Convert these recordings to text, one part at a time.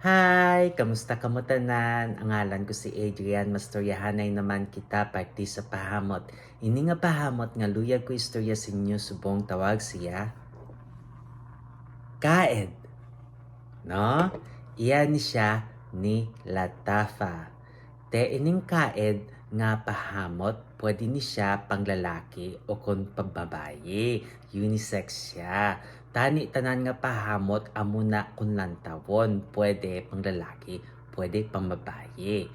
Hi! Kamusta kamo tanan? Ang ngalan ko si Adrian. Mastoryahanay naman kita parte sa pahamot. Ini nga pahamot nga luyag ko istorya sa inyo subong tawag siya Kaed. No? Iyan siya ni Latafa. Te ining kaed nga pahamot, pwede ni siya panglalaki o kung pambabayi. Unisex siya. Tani tanan nga pahamot amo na kung lantawon, pwede panglalaki, pwede pambabayi.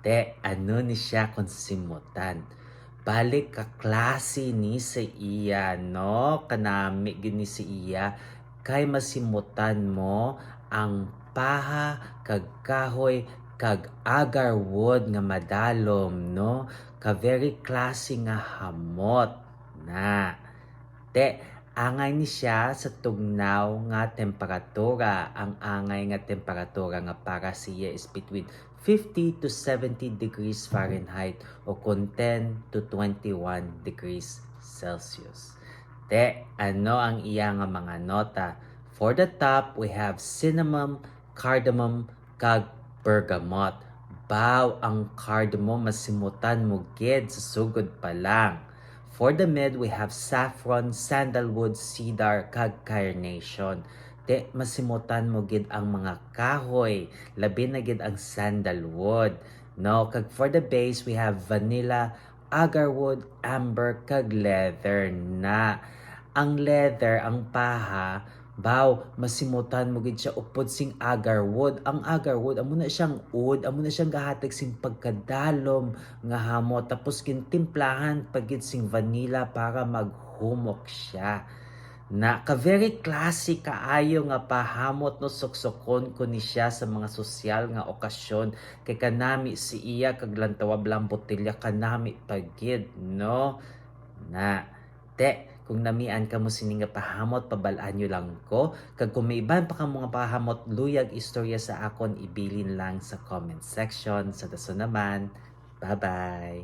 Te ano ni siya kung simutan. Balik ka klase ni sa iya, no? Kanami gini sa iya kay masimutan mo ang paha kag kahoy kag agar wood nga madalom, no? Ka very klase nga hamot na. Te, angay ni siya sa tugnaw nga temperatura. Ang angay nga temperatura nga para siya is between 50 to 70 degrees Fahrenheit o kung 10 to 21 degrees Celsius. Te, ano ang iya nga mga nota? For the top, we have cinnamon, cardamom, kag bergamot. Baw ang cardamom masimutan mo gid sa sugod pa lang. For the mid, we have saffron, sandalwood, cedar, kag carnation. Te, masimutan mo gid ang mga kahoy, labi na gid ang sandalwood. No, kag for the base, we have vanilla, agarwood, amber, kag leather na. Ang leather, ang paha, masimutan mo gid siya upod sing agarwood. Ang agarwood, amo na siyang wood, amo na siyang gahatag sing pagkadalom nga hamo. Tapos gintimplahan pagid sing vanilla para maghumok siya. Na ka very classic kaayo nga pahamot no suksokon ko ni siya sa mga sosyal nga okasyon kay kanami si iya kag lantawab lang botelya kanami pagid no na te kung namian ka mo sini nga pahamot pabalaan nyo lang ko kag kung may iban pa ka mga pahamot luyag istorya sa akon ibilin lang sa comment section sa daso naman. Bye bye.